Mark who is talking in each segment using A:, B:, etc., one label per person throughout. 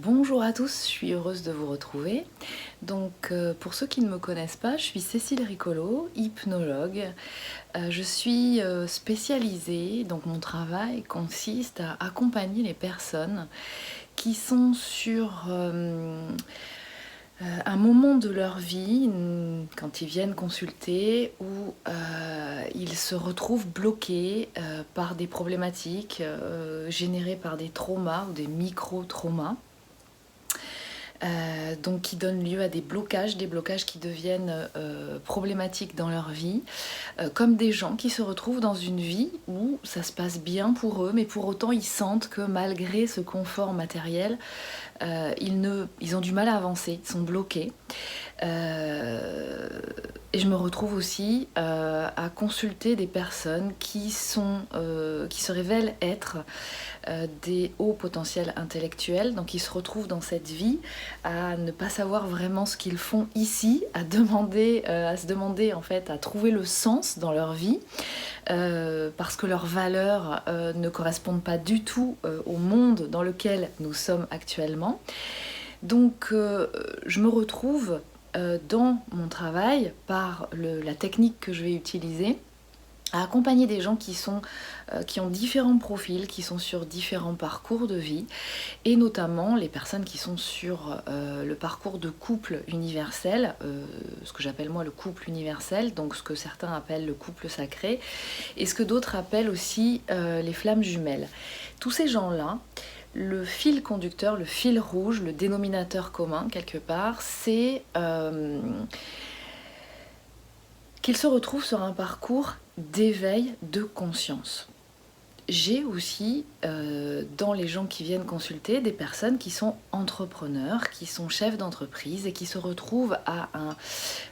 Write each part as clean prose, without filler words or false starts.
A: Bonjour à tous, je suis heureuse de vous retrouver. Pour ceux qui ne me connaissent pas, je suis Cécile Ricolo, hypnologue. Je suis spécialisée, donc mon travail consiste à accompagner les personnes qui sont sur un moment de leur vie, quand ils viennent consulter, où ils se retrouvent bloqués par des problématiques générées par des traumas ou des micro-traumas. Donc qui donnent lieu à des blocages qui deviennent problématiques dans leur vie, comme des gens qui se retrouvent dans une vie où ça se passe bien pour eux, mais pour autant ils sentent que malgré ce confort matériel, ils ont du mal à avancer, ils sont bloqués. Et je me retrouve aussi à consulter des personnes qui se révèlent être des hauts potentiels intellectuels, donc ils se retrouvent dans cette vie à ne pas savoir vraiment ce qu'ils font ici, à se demander en fait, à trouver le sens dans leur vie, parce que leurs valeurs ne correspondent pas du tout au monde dans lequel nous sommes actuellement. Donc je me retrouve dans mon travail, par la technique que je vais utiliser, à accompagner des gens qui ont différents profils, qui sont sur différents parcours de vie, et notamment les personnes qui sont sur le parcours de couple universel, ce que j'appelle moi le couple universel, donc ce que certains appellent le couple sacré, et ce que d'autres appellent aussi les flammes jumelles. Tous ces gens-là, le fil conducteur, le fil rouge, le dénominateur commun quelque part, c'est qu'ils se retrouvent sur un parcours d'éveil de conscience. J'ai aussi, dans les gens qui viennent consulter, des personnes qui sont entrepreneurs, qui sont chefs d'entreprise et qui se retrouvent à un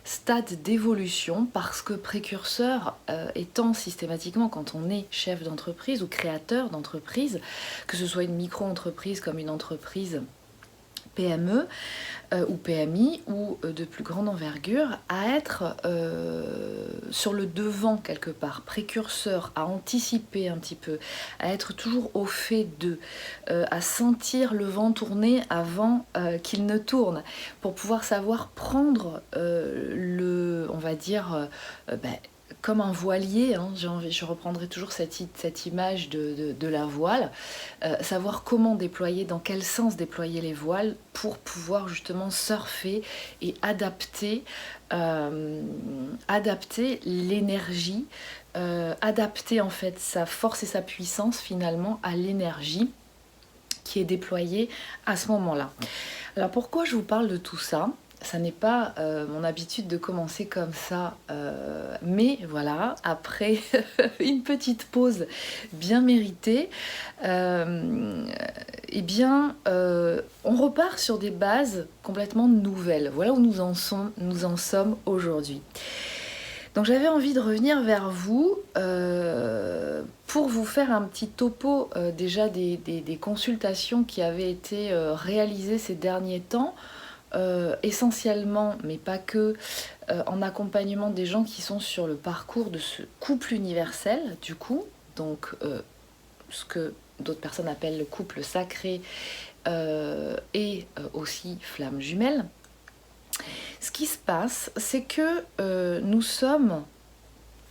A: stade d'évolution parce que précurseur étant systématiquement, quand on est chef d'entreprise ou créateur d'entreprise, que ce soit une micro-entreprise comme une entreprise PME ou PMI ou de plus grande envergure, à être sur le devant quelque part, précurseur, à anticiper un petit peu, à être toujours au fait de, à sentir le vent tourner avant qu'il ne tourne, pour pouvoir savoir prendre on va dire, comme un voilier, hein, je reprendrai toujours cette image de la voile, savoir comment déployer, dans quel sens déployer les voiles pour pouvoir justement surfer et adapter l'énergie, adapter en fait sa force et sa puissance finalement à l'énergie qui est déployée à ce moment-là. Alors pourquoi je vous parle de tout ça ? Ça n'est pas mon habitude de commencer comme ça, mais voilà, après une petite pause bien méritée, on repart sur des bases complètement nouvelles. Voilà où nous en sommes aujourd'hui. Donc j'avais envie de revenir vers vous pour vous faire un petit topo déjà des consultations qui avaient été réalisées ces derniers temps, essentiellement, mais pas que, en accompagnement des gens qui sont sur le parcours de ce couple universel, du coup, donc ce que d'autres personnes appellent le couple sacré et aussi flamme jumelle. Ce qui se passe, c'est que nous sommes...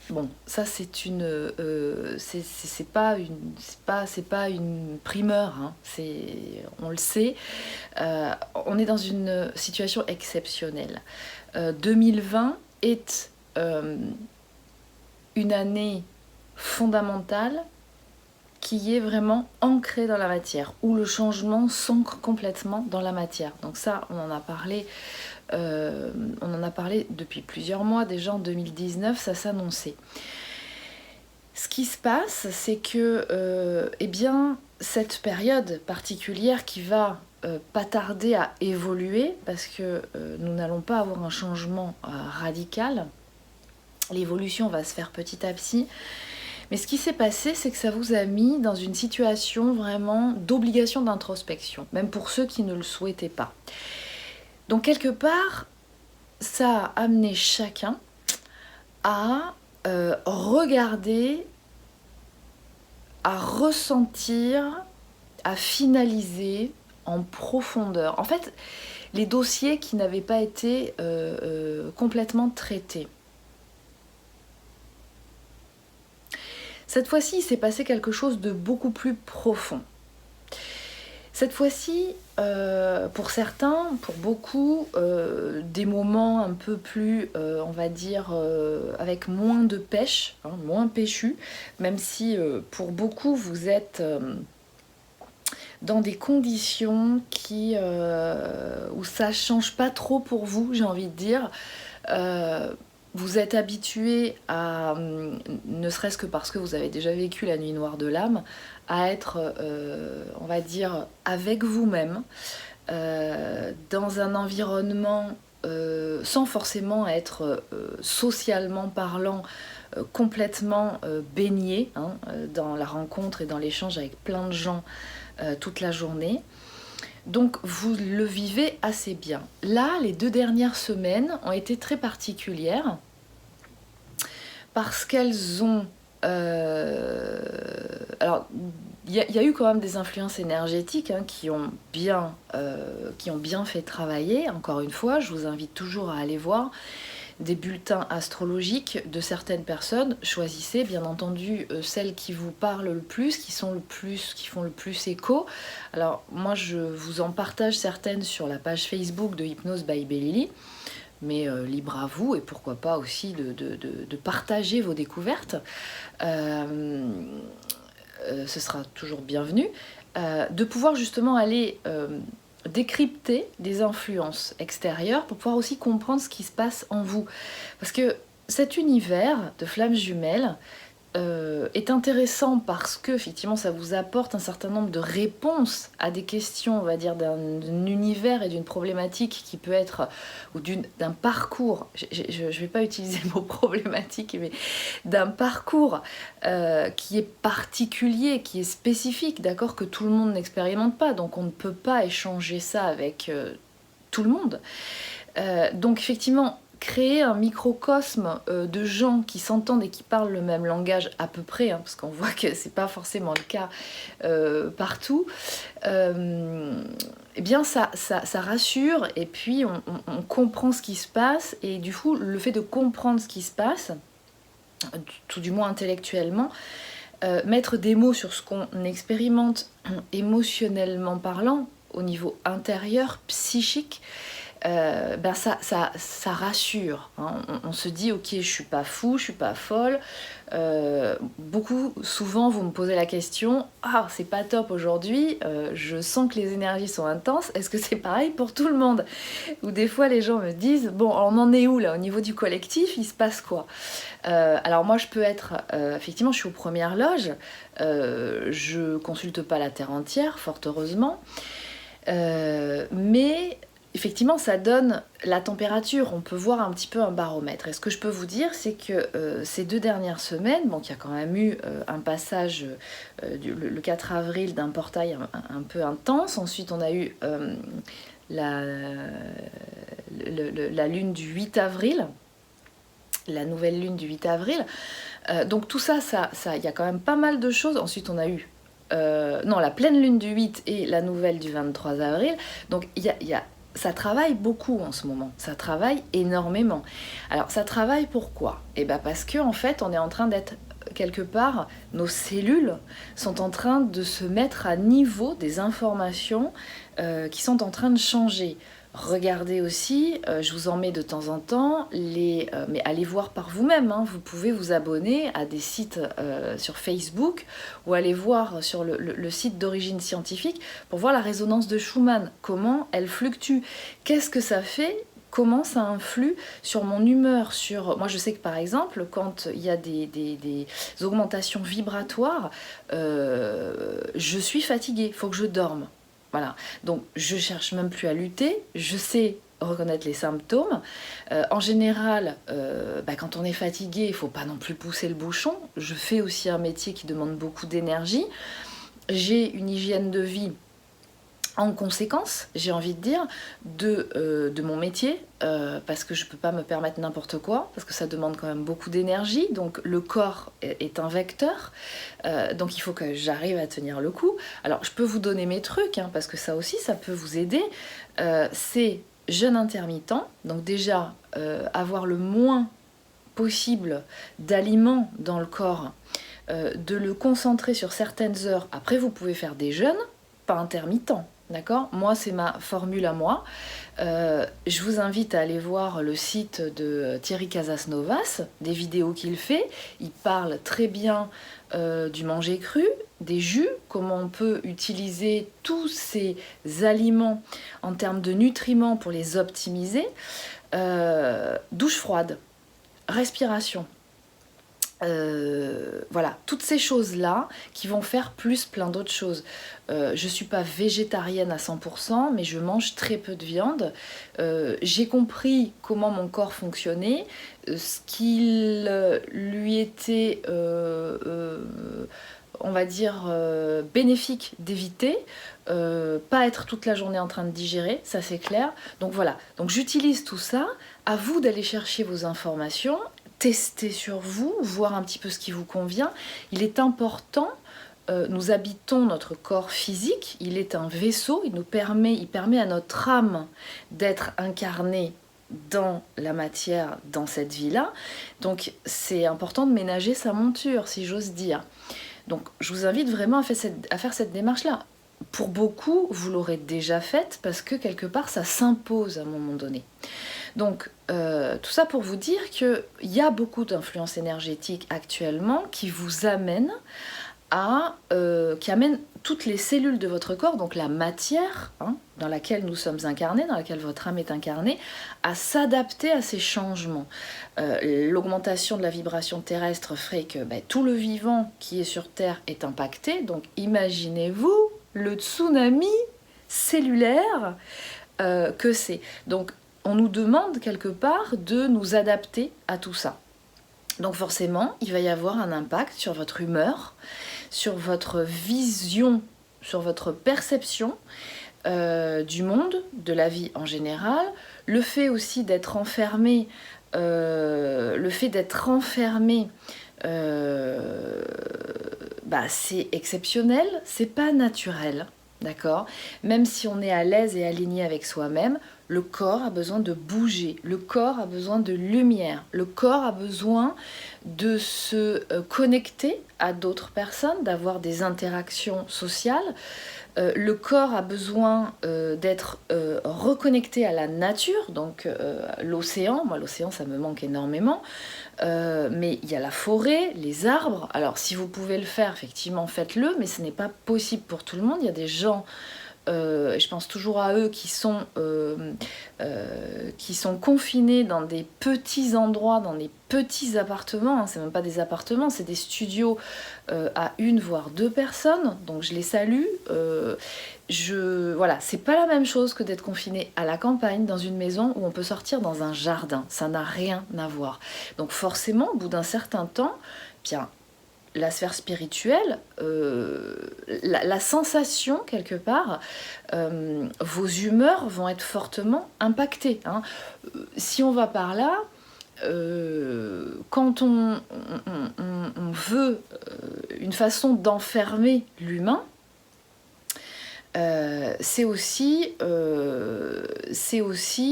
A: Bon, ça c'est pas une primeur, hein, on le sait. On est dans une situation exceptionnelle. 2020 est une année fondamentale qui est vraiment ancrée dans la matière, où le changement s'ancre complètement dans la matière. Donc ça, on en a parlé depuis plusieurs mois, déjà en 2019, ça s'annonçait. Ce qui se passe, c'est que cette période particulière qui va pas tarder à évoluer, parce que nous n'allons pas avoir un changement radical, l'évolution va se faire petit à petit. Mais ce qui s'est passé, c'est que ça vous a mis dans une situation vraiment d'obligation d'introspection, même pour ceux qui ne le souhaitaient pas. Donc quelque part, ça a amené chacun à regarder, à ressentir, à finaliser, en profondeur. En fait, les dossiers qui n'avaient pas été complètement traités. Cette fois-ci, il s'est passé quelque chose de beaucoup plus profond. Cette fois-ci, pour certains, pour beaucoup, des moments un peu plus, on va dire, avec moins de pêche, hein, moins péchu, même si pour beaucoup vous êtes dans des conditions où ça change pas trop pour vous, j'ai envie de dire. Vous êtes habitué à, ne serait-ce que parce que vous avez déjà vécu la nuit noire de l'âme, à être, on va dire, avec vous-même, dans un environnement sans forcément être socialement parlant, complètement baigné hein, dans la rencontre et dans l'échange avec plein de gens toute la journée. Donc vous le vivez assez bien. Là, les 2 dernières semaines ont été très particulières parce qu'elles ont... alors, il y a eu quand même des influences énergétiques hein, qui ont bien fait travailler. Encore une fois, je vous invite toujours à aller voir des bulletins astrologiques de certaines personnes. Choisissez bien entendu celles qui vous parlent le plus, qui font le plus écho. Alors moi je vous en partage certaines sur la page Facebook de Hypnose by Bellili, mais libre à vous et pourquoi pas aussi de partager vos découvertes. Ce sera toujours bienvenu. De pouvoir justement aller décrypter des influences extérieures pour pouvoir aussi comprendre ce qui se passe en vous. Parce que cet univers de flammes jumelles est intéressant parce que effectivement ça vous apporte un certain nombre de réponses à des questions, on va dire, d'un univers et d'une problématique qui peut être, ou d'un parcours, je ne vais pas utiliser le mot problématique, mais d'un parcours qui est particulier, qui est spécifique, d'accord, que tout le monde n'expérimente pas, donc on ne peut pas échanger ça avec tout le monde. Donc effectivement, créer un microcosme de gens qui s'entendent et qui parlent le même langage à peu près, hein, parce qu'on voit que c'est pas forcément le cas partout, eh bien ça rassure et puis on comprend ce qui se passe et du coup le fait de comprendre ce qui se passe, tout du moins intellectuellement, mettre des mots sur ce qu'on expérimente émotionnellement parlant au niveau intérieur, psychique, ben ça rassure hein. On se dit ok je suis pas fou, je suis pas folle. Souvent vous me posez la question ah c'est pas top aujourd'hui, je sens que les énergies sont intenses, est-ce que c'est pareil pour tout le monde? Ou des fois les gens me disent bon on en est où là au niveau du collectif, il se passe quoi? Alors moi je peux être effectivement je suis aux premières loges, je consulte pas la terre entière fort heureusement, mais effectivement, ça donne la température, on peut voir un petit peu un baromètre. Et ce que je peux vous dire, c'est que ces 2 dernières semaines, bon, il y a quand même eu un passage le 4 avril d'un portail un peu intense. Ensuite, on a eu la lune du 8 avril, la nouvelle lune du 8 avril. Donc tout ça, il y a quand même pas mal de choses. Ensuite, on a eu la pleine lune du 8 et la nouvelle du 23 avril. Donc ça travaille beaucoup en ce moment, ça travaille énormément. Alors ça travaille pourquoi? Eh bien parce qu'en fait on est en train d'être quelque part, nos cellules sont en train de se mettre à niveau des informations qui sont en train de changer. Regardez aussi, je vous en mets de temps en temps, mais allez voir par vous-même, hein, vous pouvez vous abonner à des sites sur Facebook ou aller voir sur le site d'origine scientifique pour voir la résonance de Schumann, comment elle fluctue, qu'est-ce que ça fait, comment ça influe sur mon humeur, moi je sais que par exemple quand il y a des augmentations vibratoires, je suis fatiguée, il faut que je dorme. Voilà, donc je cherche même plus à lutter, je sais reconnaître les symptômes. En général, quand on est fatigué, il ne faut pas non plus pousser le bouchon. Je fais aussi un métier qui demande beaucoup d'énergie. J'ai une hygiène de vie En conséquence, j'ai envie de dire, de mon métier, parce que je ne peux pas me permettre n'importe quoi, parce que ça demande quand même beaucoup d'énergie, donc le corps est un vecteur, donc il faut que j'arrive à tenir le coup. Alors je peux vous donner mes trucs, hein, parce que ça aussi, ça peut vous aider. C'est jeûne intermittent, donc déjà avoir le moins possible d'aliments dans le corps, de le concentrer sur certaines heures. Après, vous pouvez faire des jeûnes, pas intermittents. D'accord? Moi, c'est ma formule à moi. Je vous invite à aller voir le site de Thierry Casasnovas, des vidéos qu'il fait. Il parle très bien du manger cru, des jus, comment on peut utiliser tous ces aliments en termes de nutriments pour les optimiser. Douche froide, respiration. Voilà, toutes ces choses-là qui vont faire plus plein d'autres choses. Je ne suis pas végétarienne à 100%, mais je mange très peu de viande. J'ai compris comment mon corps fonctionnait, ce qu'il lui était, on va dire, bénéfique d'éviter. Pas être toute la journée en train de digérer, ça c'est clair. Donc voilà, donc j'utilise tout ça. À vous d'aller chercher vos informations, tester sur vous, voir un petit peu ce qui vous convient. Il est important, nous habitons notre corps physique, il est un vaisseau, il permet à notre âme d'être incarnée dans la matière, dans cette vie-là. Donc c'est important de ménager sa monture, si j'ose dire. Donc je vous invite vraiment à faire cette démarche-là. Pour beaucoup, vous l'aurez déjà faite parce que quelque part, ça s'impose à un moment donné. Donc, tout ça pour vous dire qu'il y a beaucoup d'influences énergétiques actuellement qui vous amènent qui amènent toutes les cellules de votre corps, donc la matière dans laquelle nous sommes incarnés, dans laquelle votre âme est incarnée, à s'adapter à ces changements. L'augmentation de la vibration terrestre ferait que tout le vivant qui est sur Terre est impacté, donc imaginez-vous le tsunami cellulaire que c'est. Donc, on nous demande quelque part de nous adapter à tout ça. Donc forcément, il va y avoir un impact sur votre humeur, sur votre vision, sur votre perception du monde, de la vie en général. Le fait aussi d'être enfermé, c'est exceptionnel, c'est pas naturel. D'accord? Même si on est à l'aise et aligné avec soi-même, le corps a besoin de bouger, le corps a besoin de lumière, le corps a besoin de se connecter à d'autres personnes, d'avoir des interactions sociales. Le corps a besoin d'être reconnecté à la nature, donc l'océan. Moi, l'océan, ça me manque énormément. Mais il y a la forêt, les arbres. Alors, si vous pouvez le faire, effectivement, faites-le, mais ce n'est pas possible pour tout le monde. Il y a des gens, je pense toujours à eux, qui sont confinés dans des petits endroits, dans des petits appartements. C'est même pas des appartements, c'est des studios à 1 voire 2 personnes. Donc, je les salue. Voilà, c'est pas la même chose que d'être confiné à la campagne, dans une maison où on peut sortir dans un jardin. Ça n'a rien à voir. Donc forcément, au bout d'un certain temps, bien, la sphère spirituelle, la sensation quelque part, vos humeurs vont être fortement impactées. Si on va par là, quand on veut une façon d'enfermer l'humain, c'est aussi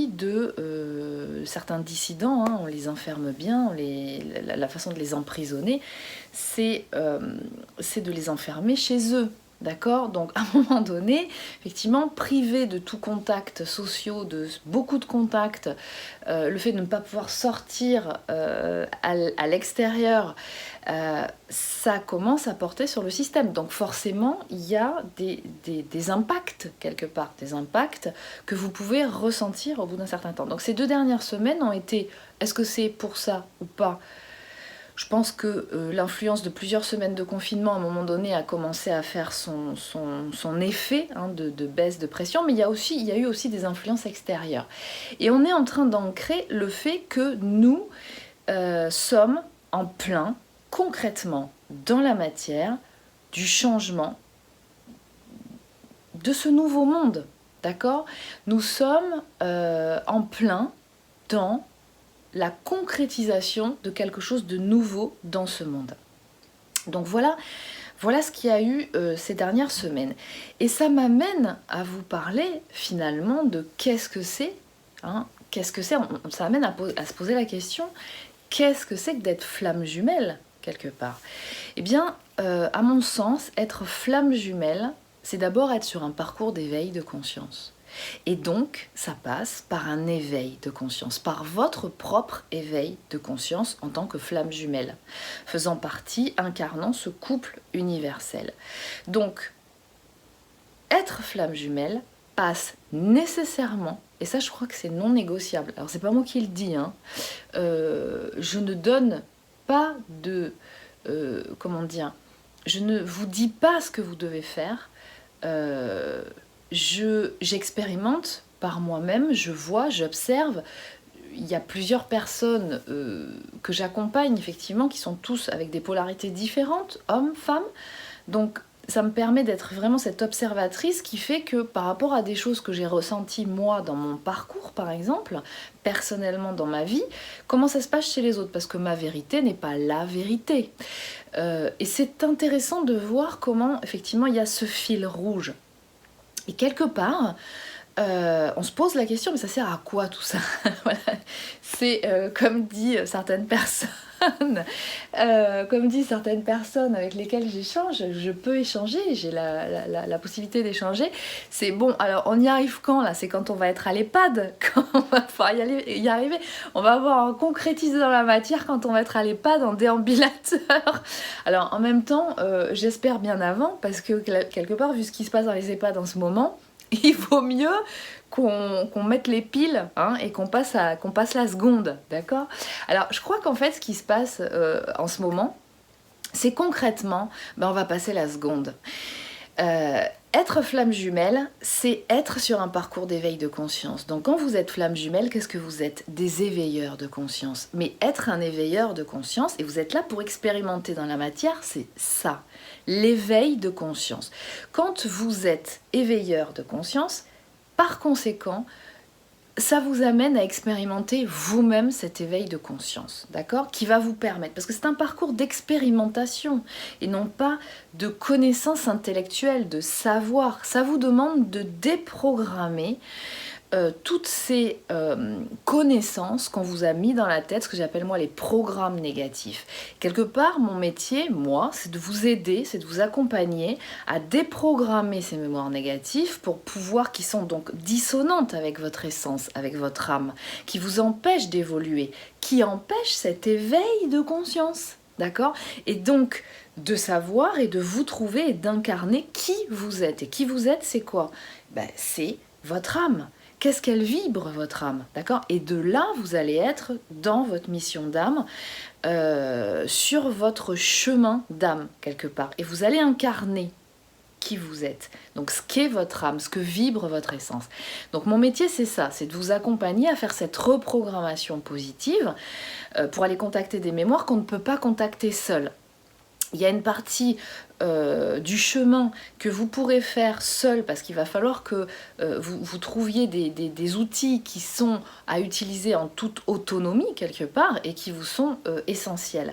A: de certains dissidents, on les enferme bien, la façon de les emprisonner, c'est de les enfermer chez eux. D'accord? Donc à un moment donné, effectivement, privé de tout contact social, de beaucoup de contacts, le fait de ne pas pouvoir sortir à l'extérieur, ça commence à porter sur le système. Donc forcément, il y a des impacts quelque part, des impacts que vous pouvez ressentir au bout d'un certain temps. Donc ces 2 dernières semaines ont été, est-ce que c'est pour ça ou pas? Je pense que l'influence de plusieurs semaines de confinement, à un moment donné, a commencé à faire son effet de baisse de pression, mais il y a eu aussi des influences extérieures. Et on est en train d'ancrer le fait que nous sommes en plein, concrètement, dans la matière, du changement de ce nouveau monde, d'accord? Nous sommes en plein dans la concrétisation de quelque chose de nouveau dans ce monde. Donc voilà ce qu'il y a eu ces dernières semaines. Et ça m'amène à vous parler finalement de qu'est-ce que c'est, hein, qu'est-ce que c'est, ça amène à se poser la question, qu'est-ce que c'est que d'être flamme jumelle, quelque part? Eh bien, à mon sens, être flamme jumelle, c'est d'abord être sur un parcours d'éveil de conscience. Et donc, ça passe par un éveil de conscience, par votre propre éveil de conscience en tant que flamme jumelle, faisant partie, incarnant ce couple universel. Donc, être flamme jumelle passe nécessairement, et ça je crois que c'est non négociable, alors c'est pas moi qui le dis, hein, je ne donne pas de... comment dire, je ne vous dis pas ce que vous devez faire, j'expérimente par moi-même, je vois, j'observe. Il y a plusieurs personnes que j'accompagne effectivement qui sont tous avec des polarités différentes, hommes, femmes. Donc ça me permet d'être vraiment cette observatrice qui fait que par rapport à des choses que j'ai ressenties moi dans mon parcours par exemple, personnellement dans ma vie, comment ça se passe chez les autres, parce que ma vérité n'est pas la vérité. Et c'est intéressant de voir comment effectivement il y a ce fil rouge. Et quelque part, on se pose la question, mais ça sert à quoi tout ça? Voilà. C'est comme disent certaines personnes avec lesquelles j'échange, je peux échanger, j'ai la possibilité d'échanger. C'est bon, alors on y arrive quand là? C'est quand on va être à l'EHPAD, quand on va pouvoir y arriver. On va avoir concrétisé dans la matière quand on va être à l'EHPAD en déambulateur. Alors en même temps, j'espère bien avant, parce que quelque part, vu ce qui se passe dans les EHPAD en ce moment, il vaut mieux qu'on mette les piles, hein, et qu'on passe la seconde, d'accord? Alors je crois qu'en fait ce qui se passe en ce moment, c'est concrètement, on va passer la seconde. Être flamme jumelle, c'est être sur un parcours d'éveil de conscience. Donc quand vous êtes flamme jumelle, qu'est-ce que vous êtes? Des éveilleurs de conscience. Mais être un éveilleur de conscience, et vous êtes là pour expérimenter dans la matière, c'est ça, l'éveil de conscience. Quand vous êtes éveilleur de conscience, par conséquent, ça vous amène à expérimenter vous-même cet éveil de conscience, d'accord? Qui va vous permettre, parce que c'est un parcours d'expérimentation et non pas de connaissance intellectuelle, de savoir. Ça vous demande de déprogrammer toutes ces connaissances qu'on vous a mis dans la tête, ce que j'appelle moi les programmes négatifs. Quelque part, mon métier, moi, c'est de vous aider, c'est de vous accompagner à déprogrammer ces mémoires négatives pour pouvoir, qui sont donc dissonantes avec votre essence, avec votre âme, qui vous empêchent d'évoluer, qui empêchent cet éveil de conscience, d'accord? Et donc, de savoir et de vous trouver et d'incarner qui vous êtes. Et qui vous êtes, c'est quoi? C'est votre âme. Qu'est-ce qu'elle vibre, votre âme, d'accord? Et de là, vous allez être dans votre mission d'âme, sur votre chemin d'âme, quelque part. Et vous allez incarner qui vous êtes. Donc, ce qu'est votre âme, ce que vibre votre essence. Donc, mon métier, c'est ça, c'est de vous accompagner à faire cette reprogrammation positive pour aller contacter des mémoires qu'on ne peut pas contacter seul. Il y a une partie du chemin que vous pourrez faire seul, parce qu'il va falloir que vous trouviez des outils qui sont à utiliser en toute autonomie quelque part et qui vous sont essentiels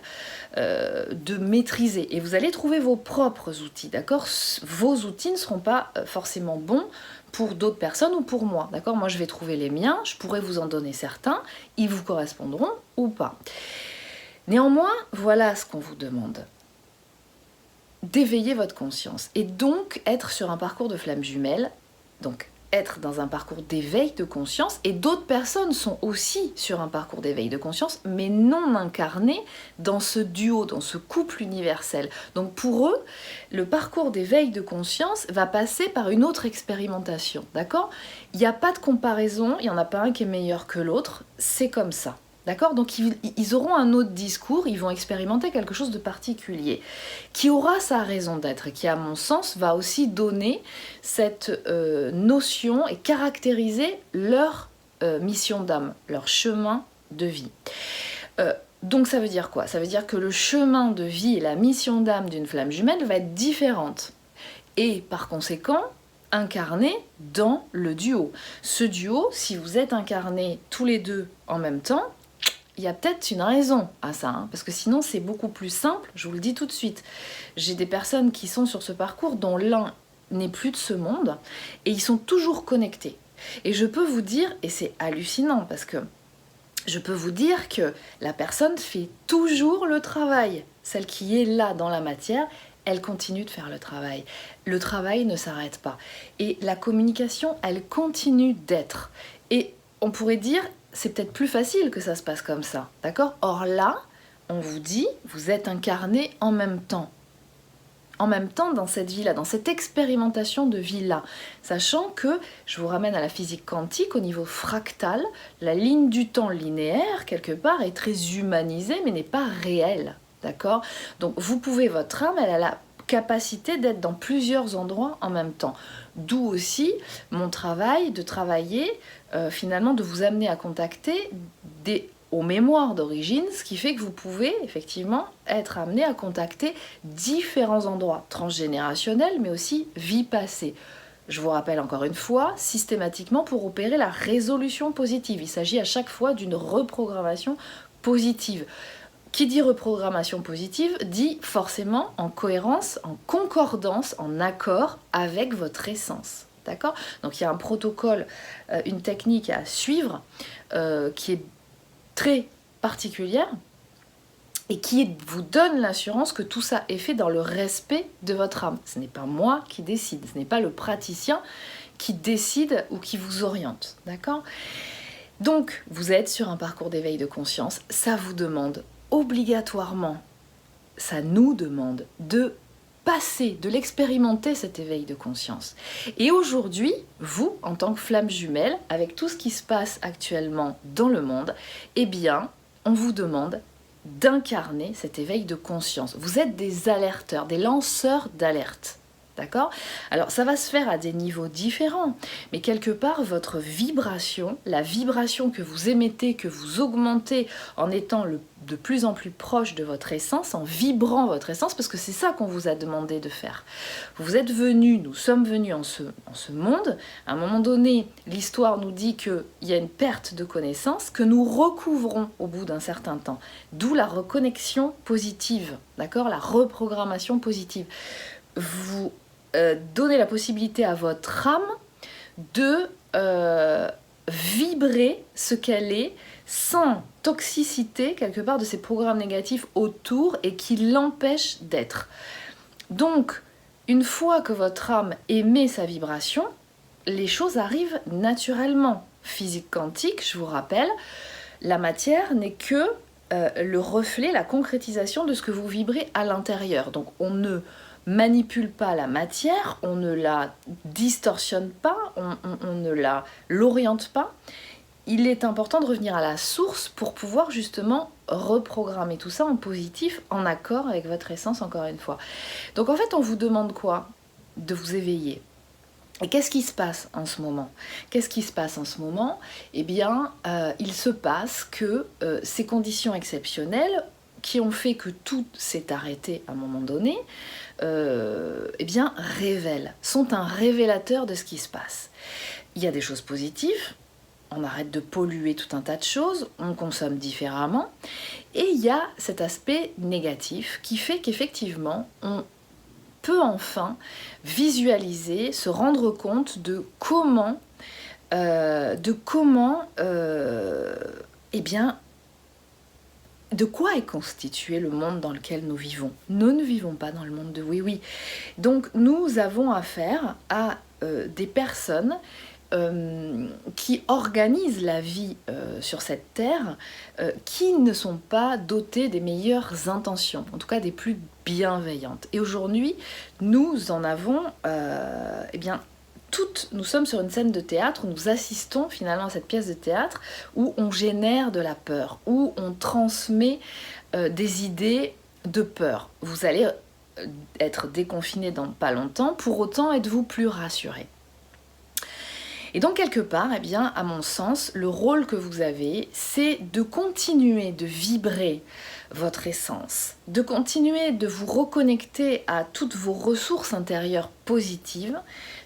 A: de maîtriser. Et vous allez trouver vos propres outils, d'accord? Vos outils ne seront pas forcément bons pour d'autres personnes ou pour moi, d'accord? Moi, je vais trouver les miens, je pourrais vous en donner certains, ils vous correspondront ou pas. Néanmoins, voilà ce qu'on vous demande. D'éveiller votre conscience et donc être sur un parcours de flamme jumelle, donc être dans un parcours d'éveil de conscience, et d'autres personnes sont aussi sur un parcours d'éveil de conscience, mais non incarnées dans ce duo, dans ce couple universel. Donc pour eux, le parcours d'éveil de conscience va passer par une autre expérimentation, d'accord? Il n'y a pas de comparaison, il n'y en a pas un qui est meilleur que l'autre, c'est comme ça. D'accord? Donc ils auront un autre discours, ils vont expérimenter quelque chose de particulier, qui aura sa raison d'être, et qui, à mon sens, va aussi donner cette notion et caractériser leur mission d'âme, leur chemin de vie. Donc ça veut dire quoi? Ça veut dire que le chemin de vie et la mission d'âme d'une flamme jumelle va être différente. Et par conséquent, incarnés dans le duo. Ce duo, si vous êtes incarnés tous les deux en même temps, il y a peut-être une raison à ça, hein, parce que sinon c'est beaucoup plus simple, je vous le dis tout de suite. J'ai des personnes qui sont sur ce parcours dont l'un n'est plus de ce monde, et ils sont toujours connectés. Et je peux vous dire, et c'est hallucinant, parce que je peux vous dire que la personne fait toujours le travail. Celle qui est là dans la matière, elle continue de faire le travail. Le travail ne s'arrête pas. Et la communication, elle continue d'être. Et on pourrait dire, c'est peut-être plus facile que ça se passe comme ça, d'accord? Or là, on vous dit, vous êtes incarné en même temps. En même temps dans cette vie-là, dans cette expérimentation de vie-là. Sachant que, je vous ramène à la physique quantique, au niveau fractal, la ligne du temps linéaire, quelque part, est très humanisée, mais n'est pas réelle, d'accord? Donc vous pouvez, votre âme, elle a la capacité d'être dans plusieurs endroits en même temps. D'où aussi mon travail de travailler, finalement, de vous amener à contacter aux mémoires d'origine, ce qui fait que vous pouvez effectivement être amené à contacter différents endroits transgénérationnels, mais aussi vie passée. Je vous rappelle encore une fois, systématiquement pour opérer la résolution positive. Il s'agit à chaque fois d'une reprogrammation positive. Qui dit reprogrammation positive dit forcément en cohérence, en concordance, en accord avec votre essence. D'accord? Donc il y a un protocole, une technique à suivre qui est très particulière et qui vous donne l'assurance que tout ça est fait dans le respect de votre âme. Ce n'est pas moi qui décide, ce n'est pas le praticien qui décide ou qui vous oriente. D'accord? Donc, vous êtes sur un parcours d'éveil de conscience, ça vous demande obligatoirement, ça nous demande de passer, de l'expérimenter cet éveil de conscience. Et aujourd'hui, vous, en tant que flamme jumelle, avec tout ce qui se passe actuellement dans le monde, eh bien, on vous demande d'incarner cet éveil de conscience. Vous êtes des alerteurs, des lanceurs d'alerte. D'accord? Alors ça va se faire à des niveaux différents, mais quelque part votre vibration, la vibration que vous émettez, que vous augmentez en étant de plus en plus proche de votre essence, en vibrant votre essence, parce que c'est ça qu'on vous a demandé de faire. Vous êtes venus, nous sommes venus en ce monde, à un moment donné, l'histoire nous dit qu'il y a une perte de connaissance que nous recouvrons au bout d'un certain temps, d'où la reconnexion positive, d'accord? La reprogrammation positive. Vous donnez la possibilité à votre âme de vibrer ce qu'elle est sans toxicité quelque part de ces programmes négatifs autour et qui l'empêchent d'être. Donc, une fois que votre âme émet sa vibration, les choses arrivent naturellement. Physique quantique, je vous rappelle, la matière n'est que le reflet, la concrétisation de ce que vous vibrez à l'intérieur. Donc, on ne manipule pas la matière, on ne la distorsionne pas, on ne l'oriente pas. Il est important de revenir à la source pour pouvoir justement reprogrammer tout ça en positif, en accord avec votre essence, encore une fois. Donc en fait, on vous demande quoi? De vous éveiller. Et qu'est-ce qui se passe en ce moment? Qu'est-ce qui se passe en ce moment? Eh bien, il se passe que ces conditions exceptionnelles qui ont fait que tout s'est arrêté à un moment donné, eh bien, sont un révélateur de ce qui se passe. Il y a des choses positives, on arrête de polluer tout un tas de choses, on consomme différemment, et il y a cet aspect négatif qui fait qu'effectivement, on peut enfin visualiser, se rendre compte de comment eh bien, de quoi est constitué le monde dans lequel nous vivons? Nous ne vivons pas dans le monde de oui-oui. Donc nous avons affaire à des personnes qui organisent la vie sur cette terre, qui ne sont pas dotées des meilleures intentions, en tout cas des plus bienveillantes. Et aujourd'hui, nous en avons, eh bien, nous sommes sur une scène de théâtre où nous assistons finalement à cette pièce de théâtre où on génère de la peur, où on transmet des idées de peur. Vous allez être déconfiné dans pas longtemps, pour autant êtes-vous plus rassuré. Et donc quelque part, eh bien, à mon sens, le rôle que vous avez, c'est de continuer de vibrer votre essence, de continuer de vous reconnecter à toutes vos ressources intérieures positives,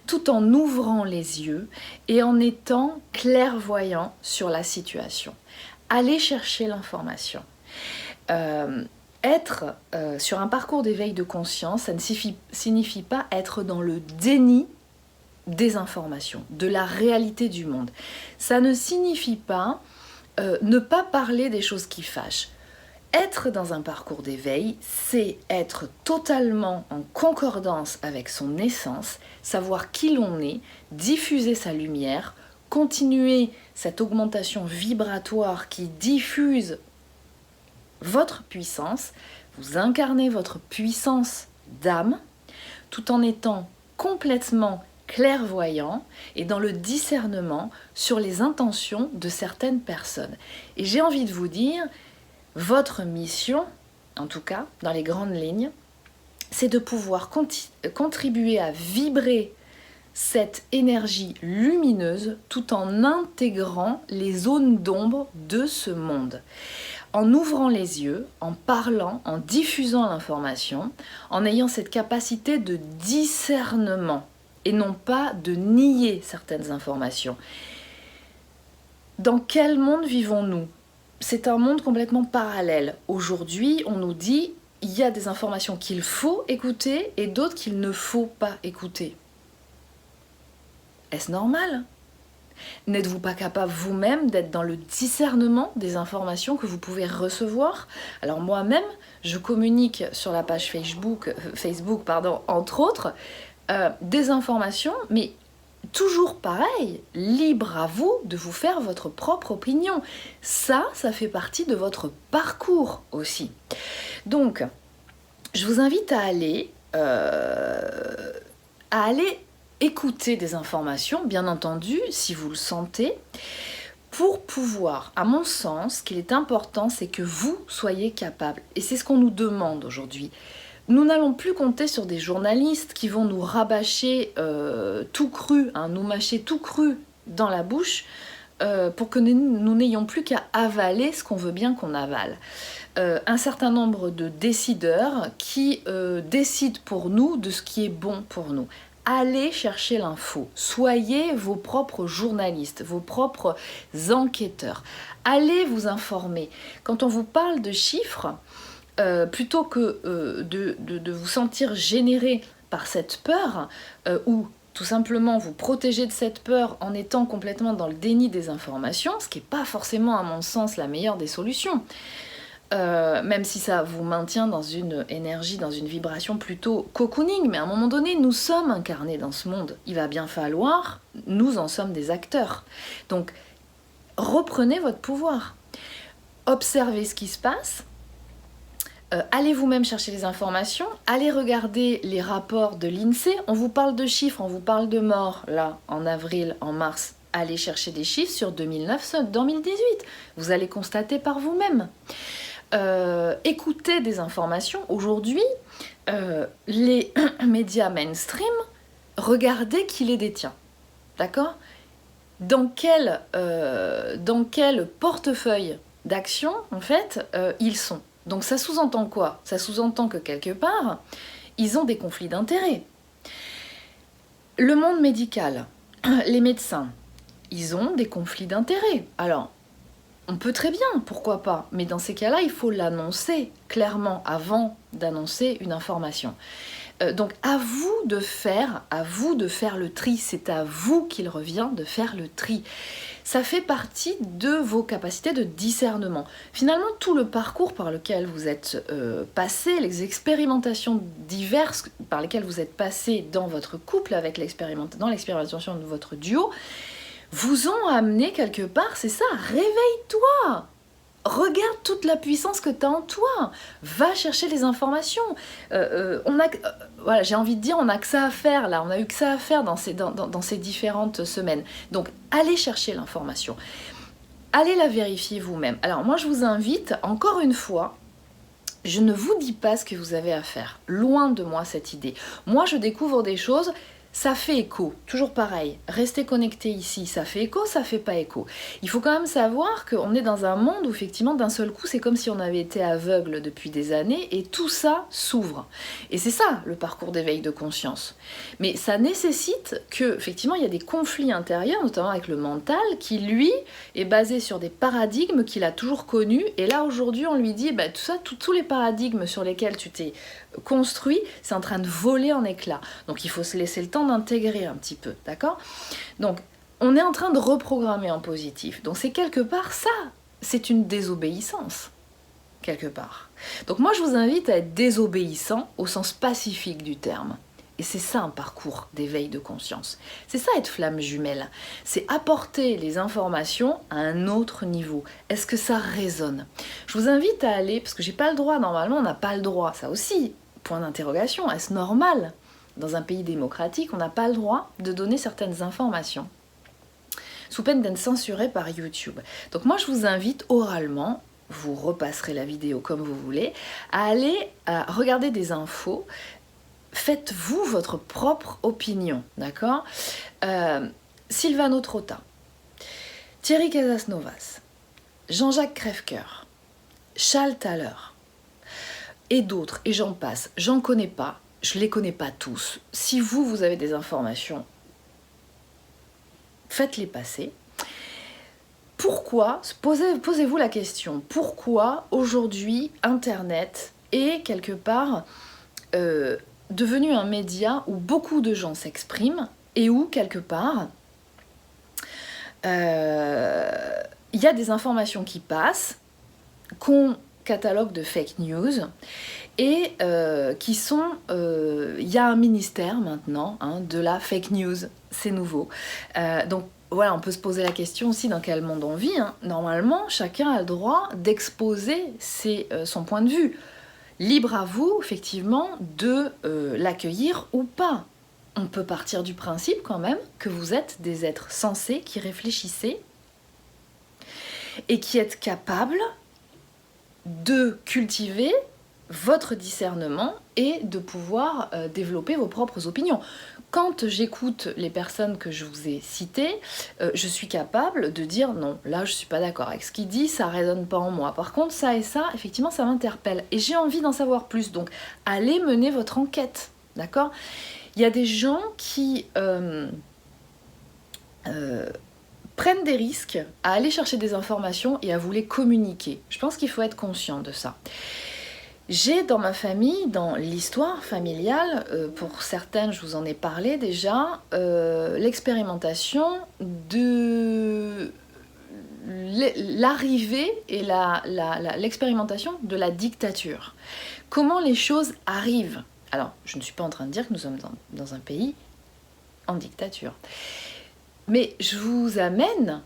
A: tout en ouvrant les yeux et en étant clairvoyant sur la situation. Allez chercher l'information. Être sur un parcours d'éveil de conscience, ça ne signifie pas être dans le déni des informations, de la réalité du monde. Ça ne signifie pas ne pas parler des choses qui fâchent. Être dans un parcours d'éveil, c'est être totalement en concordance avec son essence, savoir qui l'on est, diffuser sa lumière, continuer cette augmentation vibratoire qui diffuse votre puissance, vous incarnez votre puissance d'âme, tout en étant complètement clairvoyant et dans le discernement sur les intentions de certaines personnes. Et j'ai envie de vous dire, votre mission, en tout cas dans les grandes lignes, c'est de pouvoir contribuer à vibrer cette énergie lumineuse tout en intégrant les zones d'ombre de ce monde. En ouvrant les yeux, en parlant, en diffusant l'information, en ayant cette capacité de discernement et non pas de nier certaines informations. Dans quel monde vivons-nous ? C'est un monde complètement parallèle. Aujourd'hui, on nous dit il y a des informations qu'il faut écouter et d'autres qu'il ne faut pas écouter. Est-ce normal ? N'êtes-vous pas capable vous-même d'être dans le discernement des informations que vous pouvez recevoir ? Alors moi-même, je communique sur la page Facebook, entre autres, des informations, mais toujours pareil, libre à vous de vous faire votre propre opinion. Ça fait partie de votre parcours aussi. Donc, je vous invite à aller écouter des informations, bien entendu, si vous le sentez, pour pouvoir, à mon sens, ce qu'il est important, c'est que vous soyez capable. Et c'est ce qu'on nous demande aujourd'hui. Nous n'allons plus compter sur des journalistes qui vont nous rabâcher tout cru, nous mâcher tout cru dans la bouche pour que nous n'ayons plus qu'à avaler ce qu'on veut bien qu'on avale. Un certain nombre de décideurs qui décident pour nous de ce qui est bon pour nous. Allez chercher l'info, soyez vos propres journalistes, vos propres enquêteurs. Allez vous informer. Quand on vous parle de chiffres, plutôt que de vous sentir généré par cette peur, ou tout simplement vous protéger de cette peur en étant complètement dans le déni des informations, ce qui n'est pas forcément à mon sens la meilleure des solutions, même si ça vous maintient dans une énergie, dans une vibration plutôt cocooning, mais à un moment donné, nous sommes incarnés dans ce monde. Il va bien falloir, nous en sommes des acteurs. Donc, reprenez votre pouvoir. Observez ce qui se passe. Allez vous-même chercher les informations, allez regarder les rapports de l'INSEE. On vous parle de chiffres, on vous parle de morts, là, en avril, en mars. Allez chercher des chiffres sur 2009-2018. Vous allez constater par vous-même. Écoutez des informations. Aujourd'hui, les médias mainstream, regardez qui les détient. D'accord ? Dans quel portefeuille d'action, en fait, ils sont. Donc ça sous-entend quoi ? Ça sous-entend que quelque part, ils ont des conflits d'intérêts. Le monde médical, les médecins, ils ont des conflits d'intérêts. Alors, on peut très bien, pourquoi pas, mais dans ces cas-là, il faut l'annoncer clairement avant d'annoncer une information. Donc à vous de faire le tri, c'est à vous qu'il revient de faire le tri. Ça fait partie de vos capacités de discernement. Finalement, tout le parcours par lequel vous êtes passé, les expérimentations diverses par lesquelles vous êtes passé dans votre couple, dans l'expérimentation de votre duo, vous ont amené quelque part, c'est ça, réveille-toi! Regarde toute la puissance que tu as en toi. Va chercher les informations. Voilà, j'ai envie de dire, on n'a que ça à faire là. On n'a eu que ça à faire dans ces différentes semaines. Donc, allez chercher l'information. Allez la vérifier vous-même. Alors, moi, je vous invite, encore une fois, je ne vous dis pas ce que vous avez à faire. Loin de moi cette idée. Moi, je découvre des choses. ça fait écho, toujours pareil. Rester connecté ici, ça fait écho, ça fait pas écho. Il faut quand même savoir qu'on est dans un monde où effectivement d'un seul coup, c'est comme si on avait été aveugle depuis des années et tout ça s'ouvre. Et c'est ça le parcours d'éveil de conscience. Mais ça nécessite que, effectivement, il y a des conflits intérieurs, notamment avec le mental, qui lui est basé sur des paradigmes qu'il a toujours connus. Et là aujourd'hui, on lui dit, tout ça, tous les paradigmes sur lesquels tu t'es construit, c'est en train de voler en éclats. Donc il faut se laisser le temps d'intégrer un petit peu, d'accord? Donc on est en train de reprogrammer en positif. Donc c'est quelque part ça, c'est une désobéissance, quelque part. Donc moi je vous invite à être désobéissant au sens pacifique du terme. Et c'est ça un parcours d'éveil de conscience. C'est ça être flamme jumelle. C'est apporter les informations à un autre niveau. Est-ce que ça résonne? Je vous invite à aller, parce que j'ai pas le droit, normalement on n'a pas le droit, ça aussi, point d'interrogation, est-ce normal? Dans un pays démocratique, on n'a pas le droit de donner certaines informations, sous peine d'être censuré par YouTube. Donc moi je vous invite oralement, vous repasserez la vidéo comme vous voulez, à aller regarder des infos. Faites-vous votre propre opinion, d'accord? Silvano Trotta, Thierry Casasnovas, Jean-Jacques Crèvecoeur, Charles Thaler, et d'autres, et j'en passe. J'en connais pas, je les connais pas tous. Si vous avez des informations, faites-les passer. Pourquoi, posez-vous la question, pourquoi aujourd'hui Internet est quelque part devenu un média où beaucoup de gens s'expriment et où quelque part il y a des informations qui passent, qu'on catalogue de fake news et qui sont... Il y a un ministère maintenant de la fake news, c'est nouveau. Donc voilà, on peut se poser la question aussi dans quel monde on vit. Normalement, chacun a le droit d'exposer son point de vue. Libre à vous, effectivement, de l'accueillir ou pas. On peut partir du principe quand même que vous êtes des êtres sensés qui réfléchissez et qui êtes capables de cultiver votre discernement et de pouvoir développer vos propres opinions. Quand j'écoute les personnes que je vous ai citées, je suis capable de dire non, là je suis pas d'accord avec ce qu'il dit, ça résonne pas en moi. Par contre, ça et ça, effectivement, ça m'interpelle et j'ai envie d'en savoir plus. Donc, allez mener votre enquête, d'accord? Il y a des gens qui prennent des risques à aller chercher des informations et à vous les communiquer. Je pense qu'il faut être conscient de ça. J'ai dans ma famille, dans l'histoire familiale, pour certaines je vous en ai parlé déjà, l'expérimentation de l'arrivée et l'expérimentation de la dictature. Comment les choses arrivent? Alors, je ne suis pas en train de dire que nous sommes dans un pays en dictature. Mais je vous amène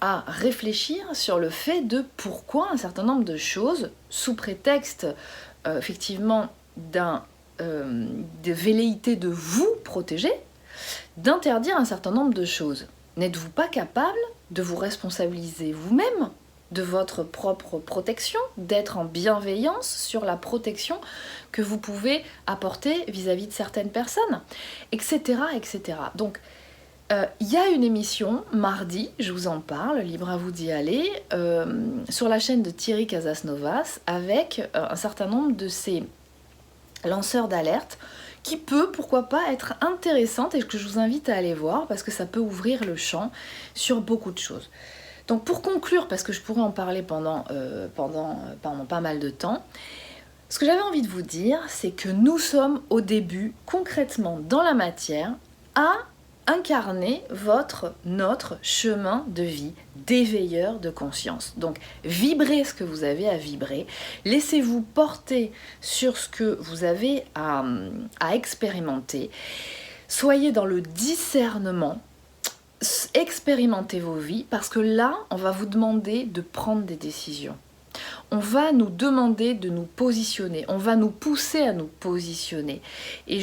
A: à réfléchir sur le fait de pourquoi un certain nombre de choses, sous prétexte effectivement de velléité de vous protéger, d'interdire un certain nombre de choses. N'êtes-vous pas capable de vous responsabiliser vous-même de votre propre protection, d'être en bienveillance sur la protection que vous pouvez apporter vis-à-vis de certaines personnes, etc., etc. Donc, y a une émission, mardi, je vous en parle, libre à vous d'y aller, sur la chaîne de Thierry Casasnovas, avec un certain nombre de ces lanceurs d'alerte, qui peut, pourquoi pas, être intéressante et que je vous invite à aller voir, parce que ça peut ouvrir le champ sur beaucoup de choses. Donc pour conclure, parce que je pourrais en parler pendant pas mal de temps, ce que j'avais envie de vous dire, c'est que nous sommes au début, concrètement, dans la matière, à incarner notre chemin de vie d'éveilleur de conscience. Donc, vibrez ce que vous avez à vibrer, laissez-vous porter sur ce que vous avez à expérimenter, soyez dans le discernement, expérimentez vos vies, parce que là, on va vous demander de prendre des décisions. On va nous demander de nous positionner, on va nous pousser à nous positionner. Et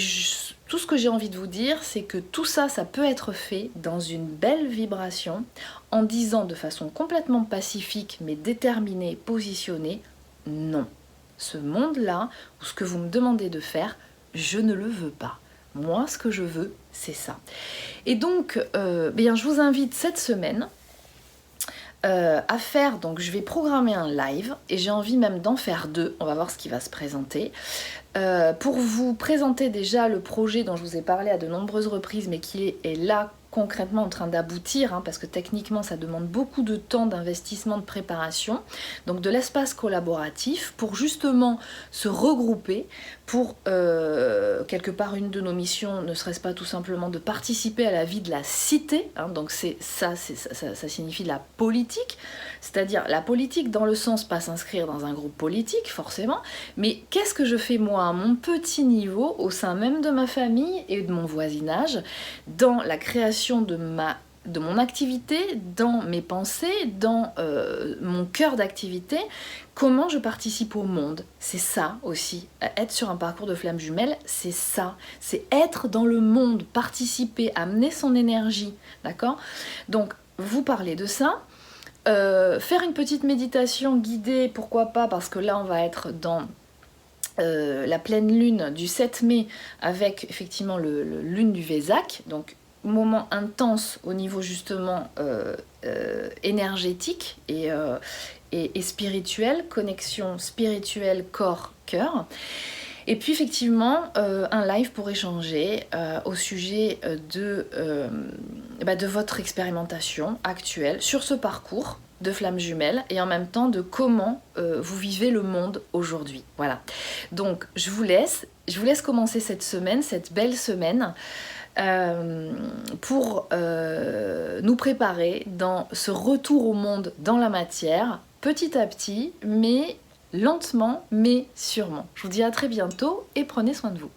A: tout ce que j'ai envie de vous dire, c'est que tout ça, ça peut être fait dans une belle vibration, en disant de façon complètement pacifique, mais déterminée, positionnée, non. Ce monde-là, ou ce que vous me demandez de faire, je ne le veux pas. Moi, ce que je veux, c'est ça. Et donc, je vous invite cette semaine à faire, donc je vais programmer un live, et j'ai envie même d'en faire 2, on va voir ce qui va se présenter, pour vous présenter déjà le projet dont je vous ai parlé à de nombreuses reprises, mais qui est là concrètement en train d'aboutir, hein, parce que techniquement ça demande beaucoup de temps d'investissement, de préparation, donc de l'espace collaboratif pour justement se regrouper, pour quelque part une de nos missions ne serait-ce pas tout simplement de participer à la vie de la cité, hein, donc ça signifie de la politique, c'est-à-dire la politique dans le sens pas s'inscrire dans un groupe politique forcément, mais qu'est-ce que je fais moi à mon petit niveau au sein même de ma famille et de mon voisinage, dans la création de mon activité, dans mes pensées, dans mon cœur d'activité, comment je participe au monde. C'est ça aussi, être sur un parcours de flammes jumelles, c'est ça, c'est être dans le monde, participer, amener son énergie, d'accord? Donc, vous parlez de ça, faire une petite méditation guidée, pourquoi pas, parce que là on va être dans la pleine lune du 7 mai avec effectivement le lune du Vésac, donc moment intense au niveau justement énergétique et spirituel, connexion spirituelle corps-cœur. Et puis effectivement un live pour échanger au sujet de votre expérimentation actuelle sur ce parcours de flammes jumelles et en même temps de comment vous vivez le monde aujourd'hui. Voilà. Donc je vous laisse commencer cette semaine, cette belle semaine, pour nous préparer dans ce retour au monde dans la matière, petit à petit, mais lentement, mais sûrement. Je vous dis à très bientôt et prenez soin de vous.